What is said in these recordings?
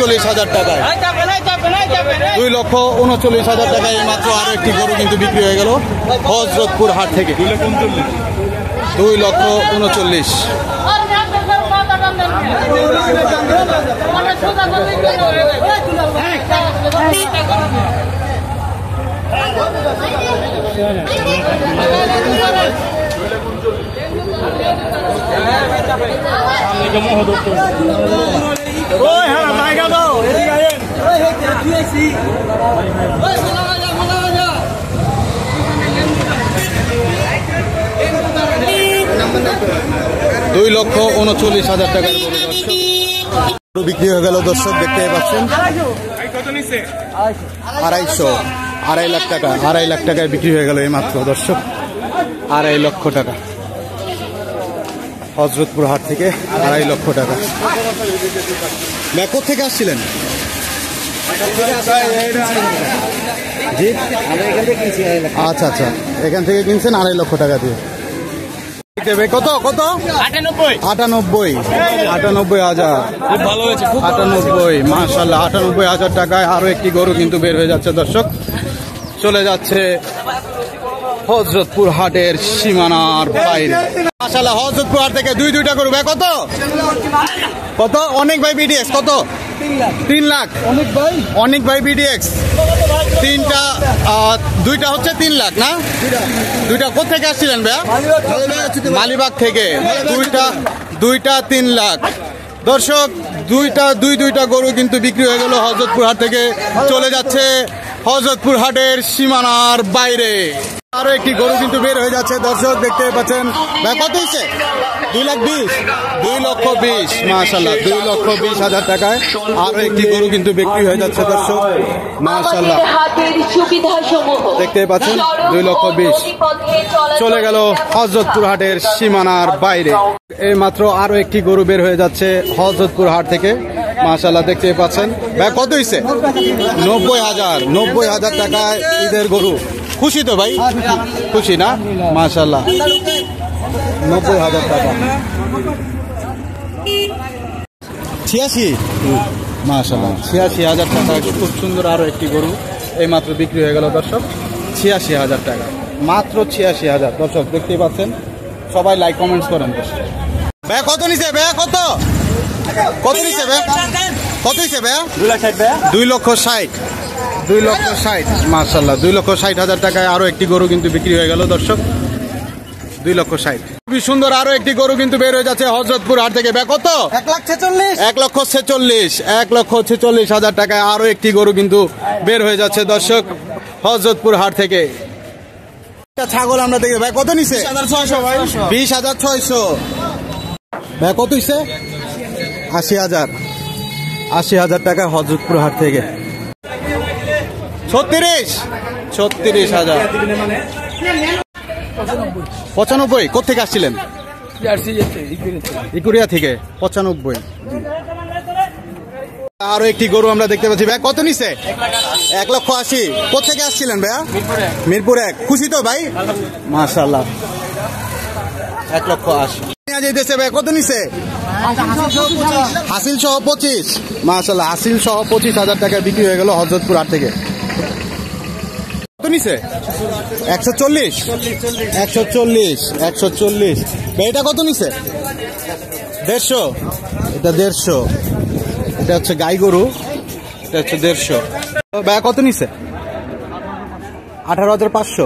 2,39,000 টাকায়, 2,39,000 টাকায় মাত্র আরো একটি গরু কিন্তু বিক্রি হয়ে গেল হযরতপুর হাট থেকে। 2,39,000। 2,39,000 টাকার গরু বিক্রি হয়ে গেল দর্শক, দেখতে পাচ্ছেন। 2,500 লাখ টাকা, 2.5 লাখ টাকায় বিক্রি হয়ে গেল এই মাত্র দর্শক। 2.5 লক্ষ টাকা হযরতপুর হাট থেকে, 2.5 লক্ষ টাকা। কোথা থেকে আসছিলেন? জি, আচ্ছা আচ্ছা, এখান থেকে কিনছেন 2.5 লক্ষ টাকা দিয়ে। কত কত? 98,000। 98, মাশাআল্লাহ, 98,000 টাকায় আরো একটি গরু কিন্তু বের হয়ে যাচ্ছে দর্শক। চলে যাচ্ছে হযরতপুর হাটের সীমানার বাইরে। মাশাআল্লাহ, হযরতপুর হাট থেকে দুইটা গরু। ভাই কত কত? অনেক ভাই বিডিএক্স কত? 3 লাখ। অনেক ভাই বিডিএক্স দুইটা হচ্ছে 3 লাখ না? দুইটা কোথেকে আসছিলেন ভাইয়া? মালিবাগ থেকে। দুইটা 3 লাখ দর্শক। দুইটা গরু কিন্তু বিক্রি হয়ে গেল হযরতপুর হাট থেকে। চলে যাচ্ছে হযরতপুর হাটের সীমানার বাইরে। আরো একটি গরু কিন্তু বের হয়ে যাচ্ছে দর্শক, দেখতে পাচ্ছেন। ভাই কত হয়েছে? 2,20,000। 2,20,000, মাশাআল্লাহ, 2,20,000 টাকায় আরো একটি গরু কিন্তু বিক্রি হয়ে যাচ্ছে দর্শক, মাশাআল্লাহ। দেখতে পাচ্ছেন 2,20,000 চলে গেল হযরতপুর হাটের সীমানার বাইরে। এই মাত্র আরো একটি গরু বের হয়ে যাচ্ছে হযরতপুর হাট থেকে, মাশাআল্লাহ, দেখতে পাচ্ছেন। ভাই কত হয়েছে? 90,000 টাকায় ঈদের গরু। খুশি তো ভাই? খুশি না? মাশাআল্লাহ, 90,000 টাকা। 86, মাশাআল্লাহ, 86,000 টাকা। খুব সুন্দর আরো একটি গরু এই মাত্র বিক্রি হয়ে গেল দর্শক, 86,000 টাকা, মাত্র 86,000 দর্শক, দেখতেই পাচ্ছেন। সবাই লাইক কমেন্টস করেন। ভাই কত নিছে? ভাই কত নিছে? ভাই কত নিছে? ভাই 2,60,000। 2,60,000, মাশাআল্লাহ, 2,60,000 টাকায় আরো একটি গরু কিন্তু বিক্রি হয়ে গেল দর্শক, 2,60,000। খুবই সুন্দর আরো একটি গরু কিন্তু বের হয়ে যাচ্ছে হযরতপুর হাট থেকে। ভাই কত? 1,46,000 টাকায় আরো একটি গরু কিন্তু বের হয়ে যাচ্ছে দর্শক হযরতপুর হাট থেকে। ছাগল আমরা দেখি। ভাই কত নিছে? 20,600। ভাই কত হইছে? 80,000 টাকায় হযরতপুর হাট থেকে। 36,000। 95, কোথেকে আসছিলেন? ইকুরিয়া থেকে। 95। আরো একটি গরু আমরা দেখতে পাচ্ছি। ভাই কত নিছে? 1,80,000। কোথেকে আসছিলেন ভাইয়া? মিরপুর 1। খুশি তো ভাই? মাশাআল্লাহ, 1,80,000। ভাই কত নিছে? হাসিল সহ 25, মাশাআল্লাহ, হাসিল সহ 25,000 টাকায় বিক্রি হয়ে গেল হযরতপুর হাট থেকে। কত নিছে? 140। ভাই এটা কত নিছে? 150। এটা 150। এটা হচ্ছে গাই গরু, এটা হচ্ছে 150। ভাই কত নিছে? 18,500। 18,500।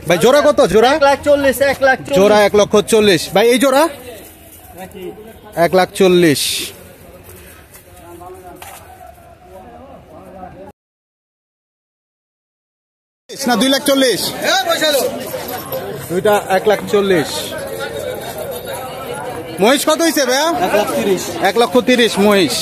ভাই জোড়া কত? জোড়া 1,40,000। জোড়া 1,40,000। ভাই এই জোড়া 1,40,000। না 2,40,000। দুইটা 1,40,000। মহিষ কত হয়েছে ভাইয়া? 1,30,000 মহিষ।